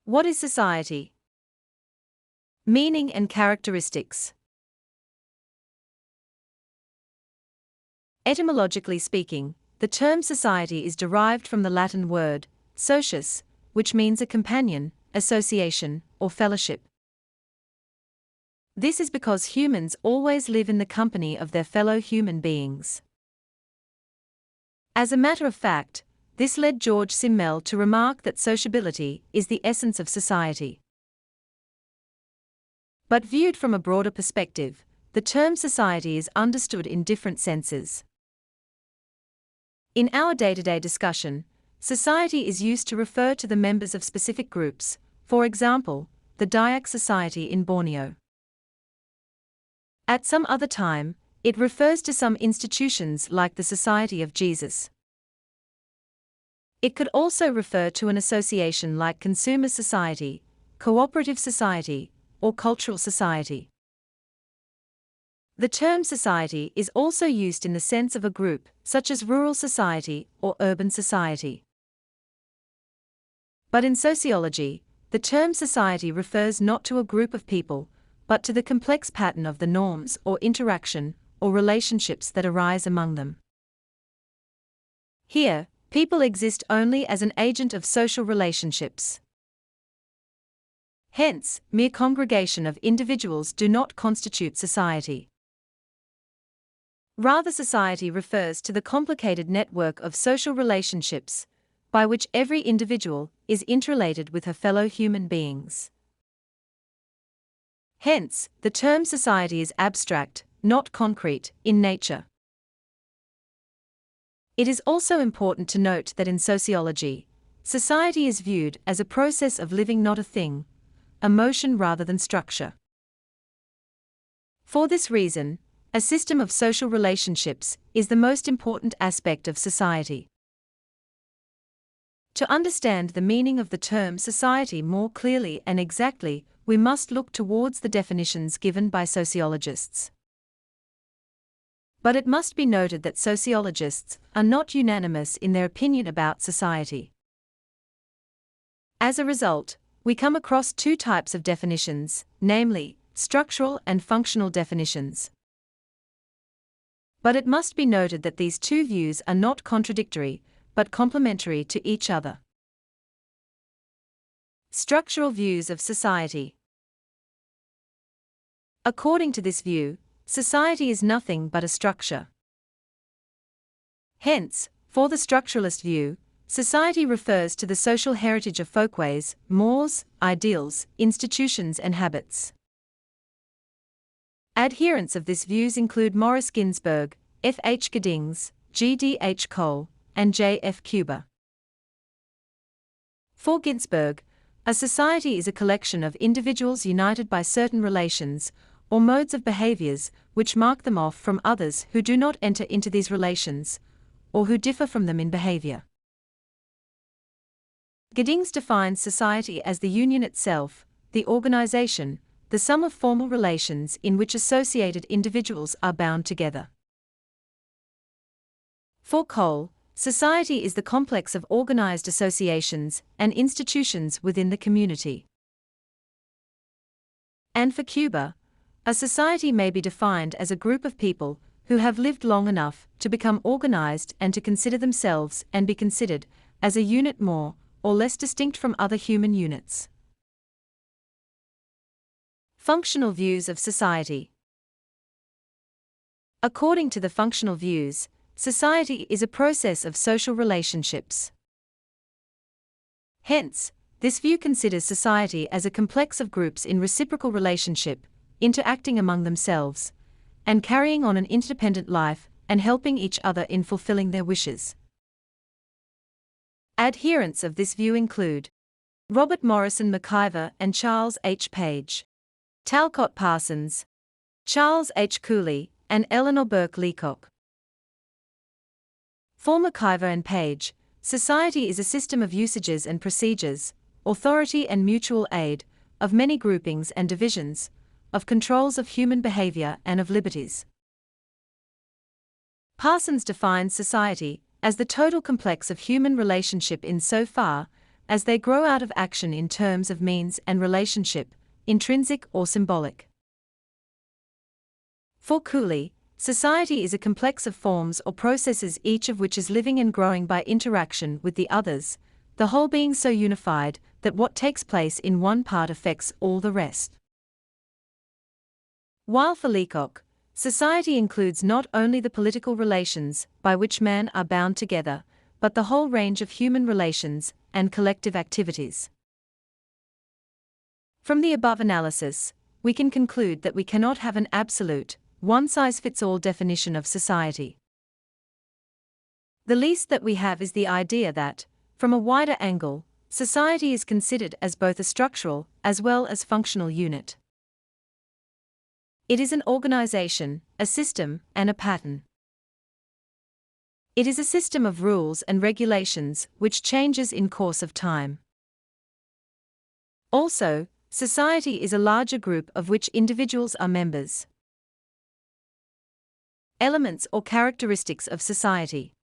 What is society? Meaning and characteristics. Etymologically speaking, the term society is derived from the Latin word socius, which means a companion, association, or fellowship. This is because humans always live in the company of their fellow human beings. As a matter of fact, this led George Simmel to remark that sociability is the essence of society. But viewed from a broader perspective, the term society is understood in different senses. In our day-to-day discussion, society is used to refer to the members of specific groups, for example, the Dayak society in Borneo. At some other time, it refers to some institutions like the Society of Jesus. It could also refer to an association like consumer society, cooperative society, or cultural society. The term society is also used in the sense of a group, such as rural society or urban society. But in sociology, the term society refers not to a group of people, but to the complex pattern of the norms or interaction or relationships that arise among them. Here, people exist only as an agent of social relationships. Hence, mere congregation of individuals do not constitute society. Rather, society refers to the complicated network of social relationships, by which every individual is interrelated with her fellow human beings. Hence, the term society is abstract, not concrete, in nature. It is also important to note that in sociology, society is viewed as a process of living, not a thing, a motion rather than structure. For this reason, a system of social relationships is the most important aspect of society. To understand the meaning of the term society more clearly and exactly, we must look towards the definitions given by sociologists. But it must be noted that sociologists are not unanimous in their opinion about society. As a result, we come across two types of definitions, namely, structural and functional definitions. But it must be noted that these two views are not contradictory, but complementary to each other. Structural views of society. According to this view, society is nothing but a structure. Hence, for the structuralist view, society refers to the social heritage of folkways, mores, ideals, institutions and habits. Adherents of this views include Maurice Ginsburg, F. H. Giddings, G. D. H. Cole, and J. F. Cuba. For Ginsburg, a society is a collection of individuals united by certain relations, or modes of behaviors, which mark them off from others who do not enter into these relations, or who differ from them in behavior. Giddings defines society as the union itself, the organization, the sum of formal relations in which associated individuals are bound together. For Cole, society is the complex of organized associations and institutions within the community. And for Cuba, a society may be defined as a group of people who have lived long enough to become organized and to consider themselves and be considered as a unit more or less distinct from other human units. Functional views of society. According to the functional views, society is a process of social relationships. Hence, this view considers society as a complex of groups in reciprocal relationship, interacting among themselves, and carrying on an independent life and helping each other in fulfilling their wishes. Adherents of this view include Robert Morrison McIver and Charles H. Page, Talcott Parsons, Charles H. Cooley, and Eleanor Burke Leacock. For McIver and Page, society is a system of usages and procedures, authority and mutual aid, of many groupings and divisions, of controls of human behavior and of liberties. Parsons defines society as the total complex of human relationship in so far as they grow out of action in terms of means and relationship, intrinsic or symbolic. For Cooley, society is a complex of forms or processes, each of which is living and growing by interaction with the others, the whole being so unified that what takes place in one part affects all the rest. While for Leacock, society includes not only the political relations by which men are bound together, but the whole range of human relations and collective activities. From the above analysis, we can conclude that we cannot have an absolute, one-size-fits-all definition of society. The least that we have is the idea that, from a wider angle, society is considered as both a structural as well as functional unit. It is an organization, a system, and a pattern. It is a system of rules and regulations which changes in course of time. Also, society is a larger group of which individuals are members. Elements or characteristics of society.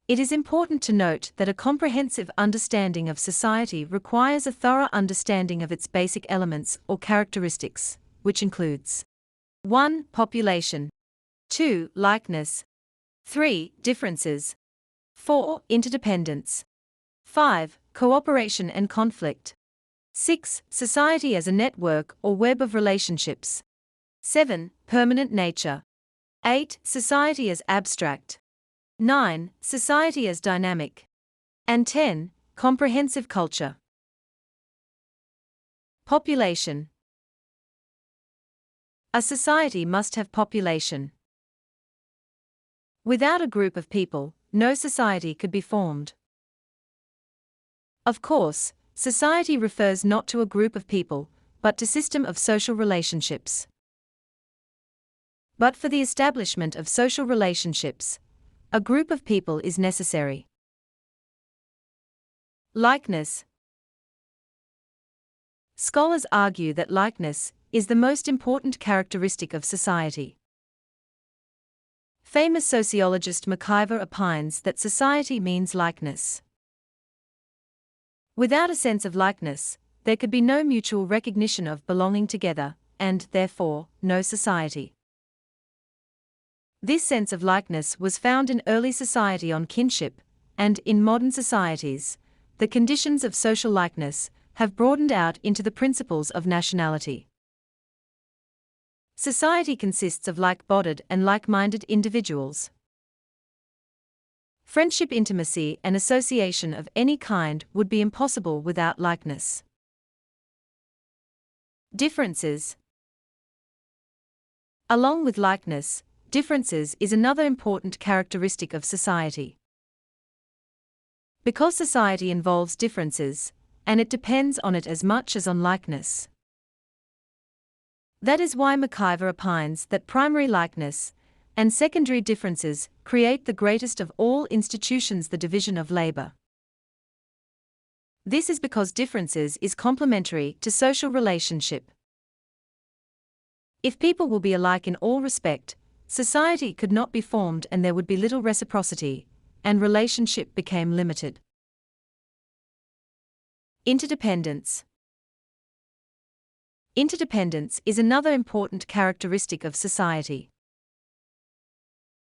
It is important to note that a comprehensive understanding of society requires a thorough understanding of its basic elements or characteristics, which includes 1. Population, 2. Likeness, 3. Differences, 4. Interdependence, 5. Cooperation and conflict, 6. Society as a network or web of relationships, 7. Permanent nature, 8. Society as abstract, 9. Society as dynamic, and 10. Comprehensive culture. Population. A society must have population. Without a group of people, no society could be formed. Of course, society refers not to a group of people, but to system of social relationships. But for the establishment of social relationships, a group of people is necessary. Likeness. Scholars argue that likeness is the most important characteristic of society. Famous sociologist McIver opines that society means likeness. Without a sense of likeness, there could be no mutual recognition of belonging together, and, therefore, no society. This sense of likeness was found in early society on kinship, and in modern societies, the conditions of social likeness have broadened out into the principles of nationality. Society consists of like-bodied and like-minded individuals. Friendship, intimacy, and association of any kind would be impossible without likeness. Differences. Along with likeness, differences is another important characteristic of society. Because society involves differences, and it depends on it as much as on likeness. That is why McIver opines that primary likeness and secondary differences create the greatest of all institutions, the division of labor. This is because differences is complementary to social relationship. If people will be alike in all respect, society could not be formed and there would be little reciprocity, and relationship became limited. Interdependence. Interdependence is another important characteristic of society.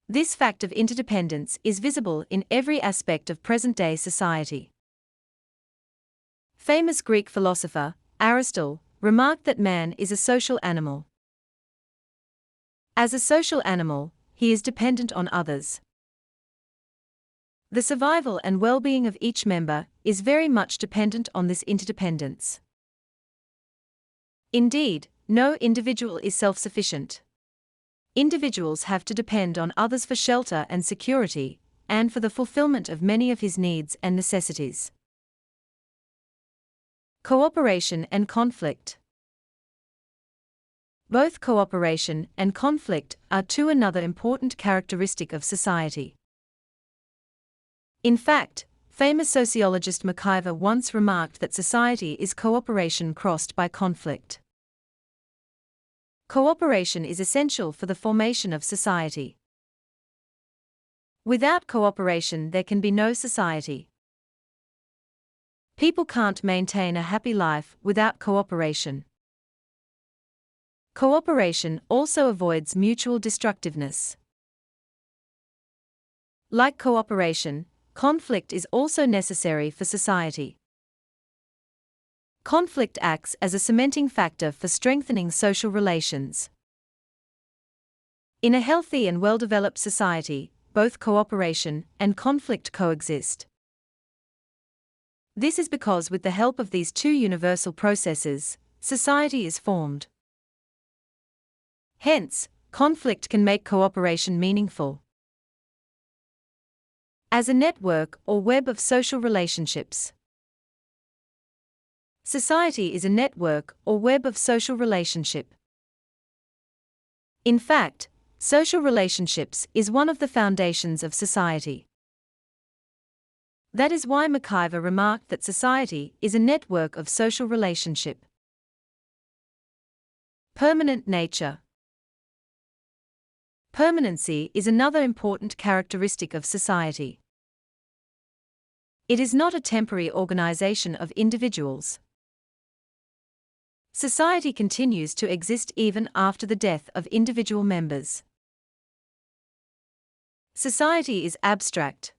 This fact of interdependence is visible in every aspect of present-day society. Famous Greek philosopher, Aristotle, remarked that man is a social animal. As a social animal, he is dependent on others. The survival and well-being of each member is very much dependent on this interdependence. Indeed, no individual is self-sufficient. Individuals have to depend on others for shelter and security, and for the fulfillment of many of his needs and necessities. Cooperation and conflict. Both cooperation and conflict are another important characteristic of society. In fact, famous sociologist McIver once remarked that society is cooperation crossed by conflict. Cooperation is essential for the formation of society. Without cooperation there can be no society. People can't maintain a happy life without cooperation. Cooperation also avoids mutual destructiveness. Like cooperation, conflict is also necessary for society. Conflict acts as a cementing factor for strengthening social relations. In a healthy and well-developed society, both cooperation and conflict coexist. This is because with the help of these two universal processes, society is formed. Hence, conflict can make cooperation meaningful. As a network or web of social relationships. Society is a network or web of social relationship. In fact, social relationships is one of the foundations of society. That is why McIver remarked that society is a network of social relationship. Permanent nature. Permanency is another important characteristic of society. It is not a temporary organization of individuals. Society continues to exist even after the death of individual members. Society is abstract.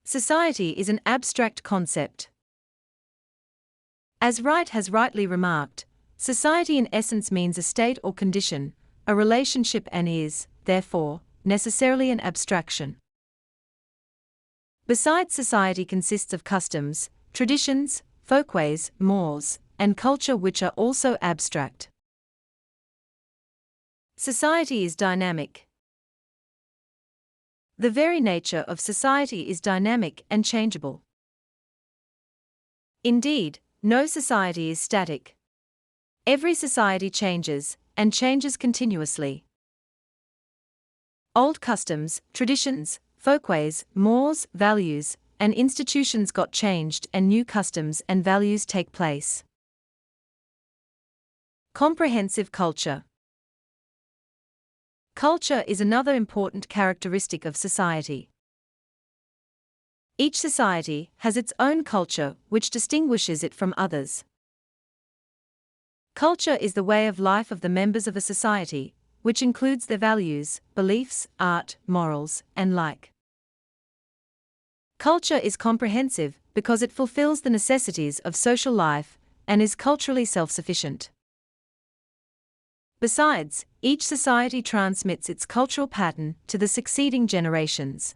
Society is an abstract concept. As Wright has rightly remarked, society in essence means a state or condition, a relationship, and is, therefore, necessarily an abstraction. Besides, society consists of customs, traditions, folkways, mores, and culture which are also abstract. Society is dynamic. The very nature of society is dynamic and changeable. Indeed, no society is static. Every society changes, and changes continuously. Old customs, traditions, folkways, mores, values, and institutions got changed, and new customs and values take place. Comprehensive culture. Culture is another important characteristic of society. Each society has its own culture which distinguishes it from others. Culture is the way of life of the members of a society, which includes their values, beliefs, art, morals, and like. Culture is comprehensive because it fulfills the necessities of social life and is culturally self-sufficient. Besides, each society transmits its cultural pattern to the succeeding generations.